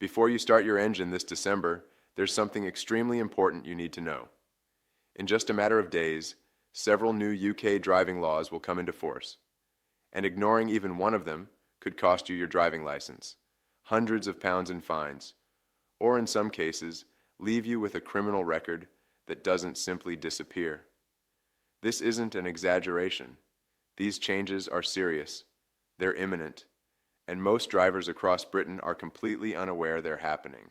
Before you start your engine this December, there's something extremely important you need to know. In just a matter of days, several new UK driving laws will come into force, and ignoring even one of them could cost you your driving license, hundreds of pounds in fines, or in some cases, leave you with a criminal record that doesn't simply disappear. This isn't an exaggeration. These changes are serious, they're imminent, and most drivers across Britain are completely unaware they're happening.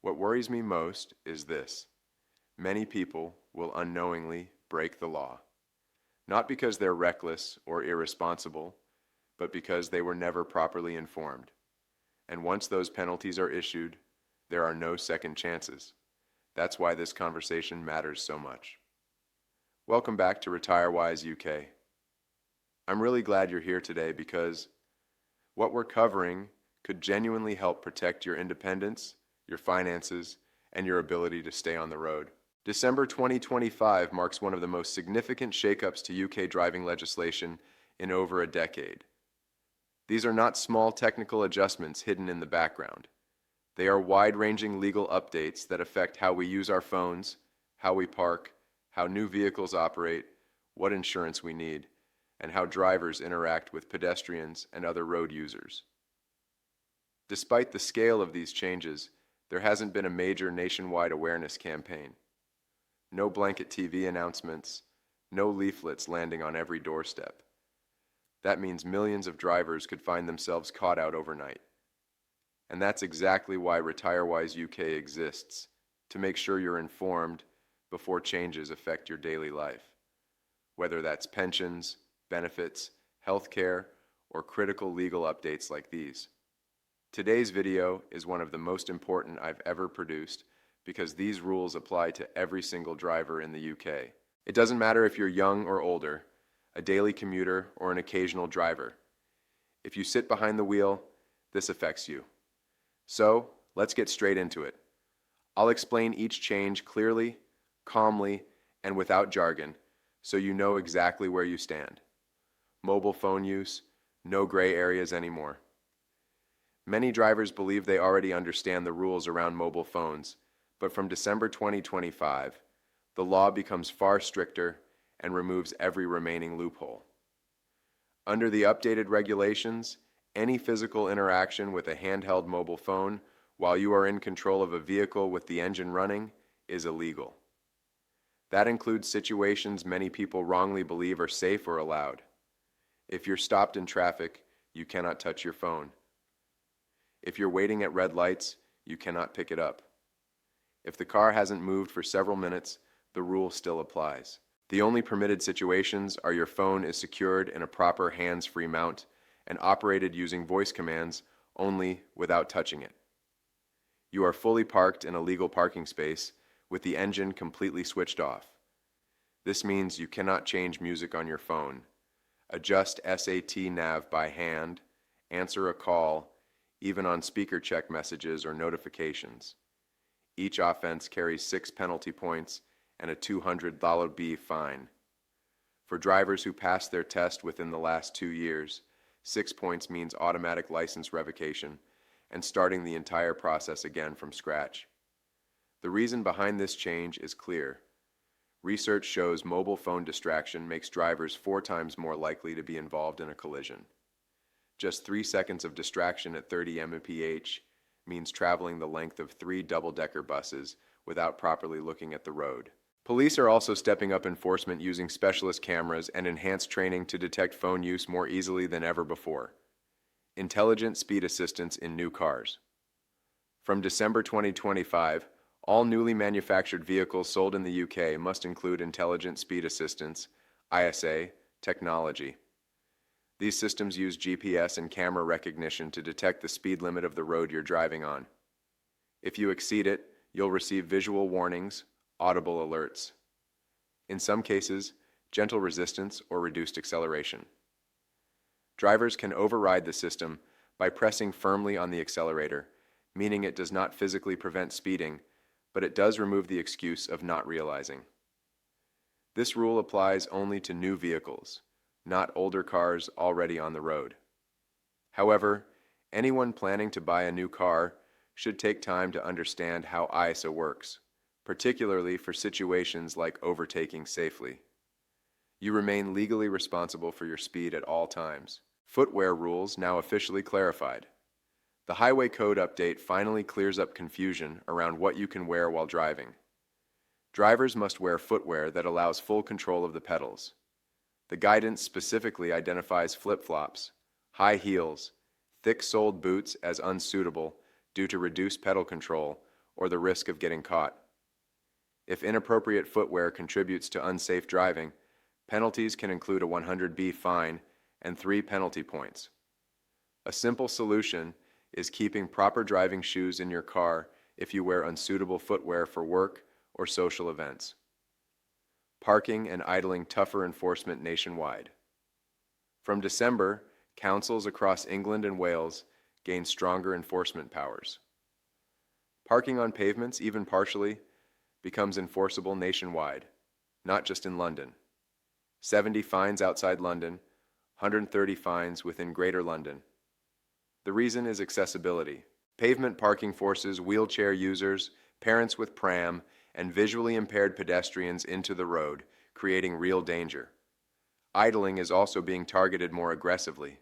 What worries me most is this: many people will unknowingly break the law, not because they're reckless or irresponsible, but because they were never properly informed. And once those penalties are issued, there are no second chances. That's why this conversation matters so much. Welcome back to RetireWise UK. I'm really glad you're here today because what we're covering could genuinely help protect your independence, your finances, and your ability to stay on the road. December 2025 marks one of the most significant shakeups to UK driving legislation in over a decade. These are not small technical adjustments hidden in the background. They are wide-ranging legal updates that affect how we use our phones, how we park, how new vehicles operate, what insurance we need, and how drivers interact with pedestrians and other road users. Despite the scale of these changes, there hasn't been a major nationwide awareness campaign. No blanket TV announcements, no leaflets landing on every doorstep. That means millions of drivers could find themselves caught out overnight. And that's exactly why RetireWise UK exists, to make sure you're informed before changes affect your daily life. Whether that's pensions, benefits, healthcare, or critical legal updates like these. Today's video is one of the most important I've ever produced because these rules apply to every single driver in the UK. It doesn't matter if you're young or older, a daily commuter or an occasional driver. If you sit behind the wheel, this affects you. So, let's get straight into it. I'll explain each change clearly, calmly, and without jargon, so you know exactly where you stand. Mobile phone use, no gray areas anymore. Many drivers believe they already understand the rules around mobile phones, but from December 2025, the law becomes far stricter and removes every remaining loophole. Under the updated regulations, any physical interaction with a handheld mobile phone while you are in control of a vehicle with the engine running is illegal. That includes situations many people wrongly believe are safe or allowed. If you're stopped in traffic, you cannot touch your phone. If you're waiting at red lights, you cannot pick it up. If the car hasn't moved for several minutes, the rule still applies. The only permitted situations are your phone is secured in a proper hands-free mount and operated using voice commands only without touching it. You are fully parked in a legal parking space with the engine completely switched off. This means you cannot change music on your phone, adjust SAT nav by hand, answer a call, even on speaker check messages or notifications. Each offense carries 6 penalty points and a $200 fine. For drivers who passed their test within the last 2 years, 6 points means automatic license revocation and starting the entire process again from scratch. The reason behind this change is clear. Research shows mobile phone distraction makes drivers 4 times more likely to be involved in a collision. Just 3 seconds of distraction at 30 mph means traveling the length of 3 double-decker buses without properly looking at the road. Police are also stepping up enforcement using specialist cameras and enhanced training to detect phone use more easily than ever before. Intelligent speed assistance in new cars. From December 2025, all newly manufactured vehicles sold in the UK must include intelligent speed assistance, ISA, technology. These systems use GPS and camera recognition to detect the speed limit of the road you're driving on. If you exceed it, you'll receive visual warnings, audible alerts. In some cases, gentle resistance or reduced acceleration. Drivers can override the system by pressing firmly on the accelerator, meaning it does not physically prevent speeding, but it does remove the excuse of not realizing. This rule applies only to new vehicles, not older cars already on the road. However, anyone planning to buy a new car should take time to understand how ISA works, particularly for situations like overtaking safely. You remain legally responsible for your speed at all times. Footwear rules now officially clarified. The Highway Code update finally clears up confusion around what you can wear while driving. Drivers must wear footwear that allows full control of the pedals. The guidance specifically identifies flip-flops, high heels, thick-soled boots as unsuitable due to reduced pedal control or the risk of getting caught. If inappropriate footwear contributes to unsafe driving, penalties can include a 100B fine and 3 penalty points. A simple solution is keeping proper driving shoes in your car if you wear unsuitable footwear for work or social events. Parking and idling tougher enforcement nationwide. From December, councils across England and Wales gain stronger enforcement powers. Parking on pavements, even partially, becomes enforceable nationwide, not just in London. 70 fines outside London, 130 fines within Greater London. The reason is accessibility. Pavement parking forces wheelchair users, parents with pram, and visually impaired pedestrians into the road, creating real danger. Idling is also being targeted more aggressively.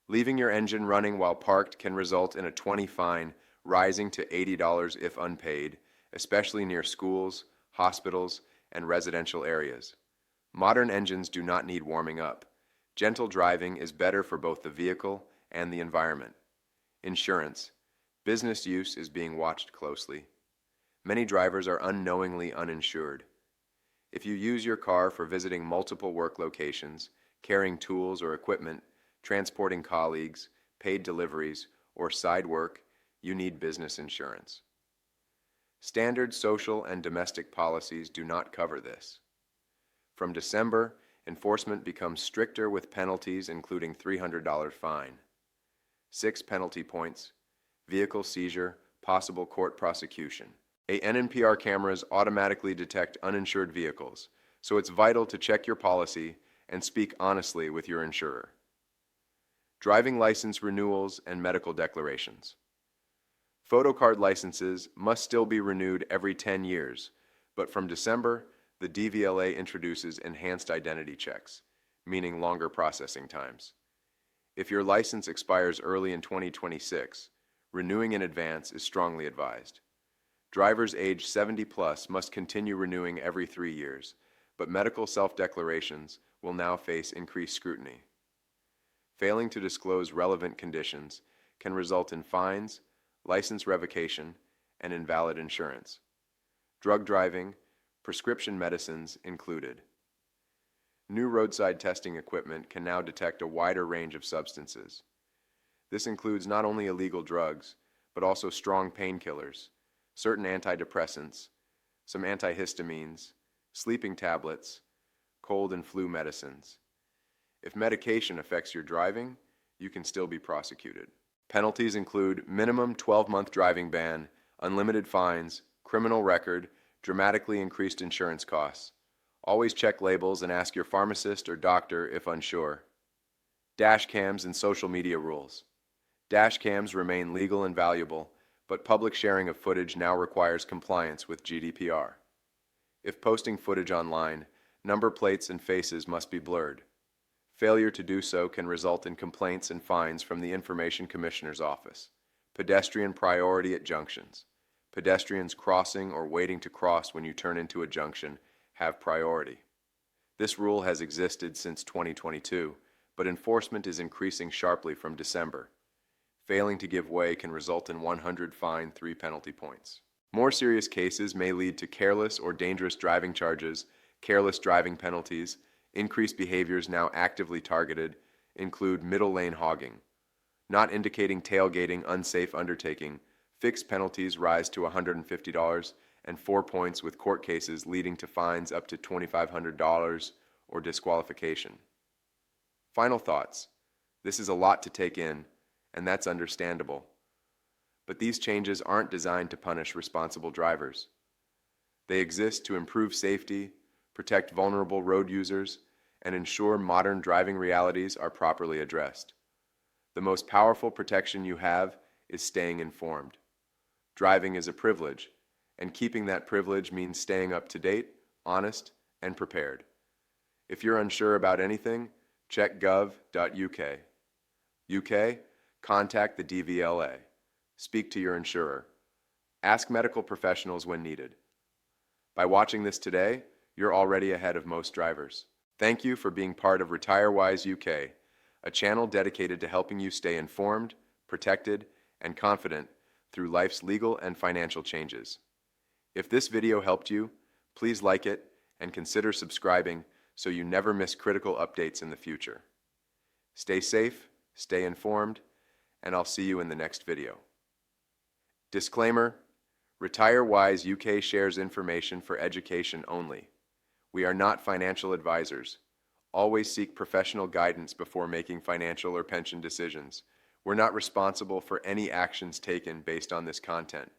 Leaving your engine running while parked can result in a 20 fine, rising to $80 if unpaid, especially near schools, hospitals, and residential areas. Modern engines do not need warming up. Gentle driving is better for both the vehicle and the environment. Insurance. Business use is being watched closely. Many drivers are unknowingly uninsured. If you use your car for visiting multiple work locations, carrying tools or equipment, transporting colleagues, paid deliveries, or side work, you need business insurance. Standard social and domestic policies do not cover this. From December, enforcement becomes stricter with penalties including $300 fine, 6 penalty points, vehicle seizure, possible court prosecution. NPR cameras automatically detect uninsured vehicles, so it's vital to check your policy and speak honestly with your insurer. Driving license renewals and medical declarations. Photocard licenses must still be renewed every 10 years, but from December, the DVLA introduces enhanced identity checks, meaning longer processing times. If your license expires early in 2026, renewing in advance is strongly advised. Drivers age 70 plus must continue renewing every 3 years, but medical self-declarations will now face increased scrutiny. Failing to disclose relevant conditions can result in fines, license revocation, and invalid insurance. Drug driving, prescription medicines included. New roadside testing equipment can now detect a wider range of substances. This includes not only illegal drugs, but also strong painkillers, certain antidepressants, some antihistamines, sleeping tablets, cold and flu medicines. If medication affects your driving, you can still be prosecuted. Penalties include minimum 12-month driving ban, unlimited fines, criminal record, dramatically increased insurance costs. Always check labels and ask your pharmacist or doctor if unsure. Dash cams and social media rules. Dash cams remain legal and valuable, but public sharing of footage now requires compliance with GDPR. If posting footage online, number plates and faces must be blurred. Failure to do so can result in complaints and fines from the Information Commissioner's Office. Pedestrian priority at junctions. Pedestrians crossing or waiting to cross when you turn into a junction have priority. This rule has existed since 2022, but enforcement is increasing sharply from December. Failing to give way can result in 100 fine, 3 penalty points. More serious cases may lead to careless or dangerous driving charges, careless driving penalties. Increased behaviors now actively targeted include middle lane hogging. Not indicating tailgating, unsafe undertaking. Fixed penalties rise to $150 and 4 points with court cases leading to fines up to $2,500 or disqualification. Final thoughts. This is a lot to take in, and that's understandable. But these changes aren't designed to punish responsible drivers. They exist to improve safety, protect vulnerable road users, and ensure modern driving realities are properly addressed. The most powerful protection you have is staying informed. Driving is a privilege, and keeping that privilege means staying up to date, honest, and prepared. If you're unsure about anything, check gov.uk. UK, contact the DVLA. Speak to your insurer. Ask medical professionals when needed. By watching this today, you're already ahead of most drivers. Thank you for being part of RetireWise UK, a channel dedicated to helping you stay informed, protected, and confident through life's legal and financial changes. If this video helped you, please like it and consider subscribing so you never miss critical updates in the future. Stay safe, stay informed, and I'll see you in the next video. Disclaimer: RetireWise UK shares information for education only. We are not financial advisors. Always seek professional guidance before making financial or pension decisions. We're not responsible for any actions taken based on this content.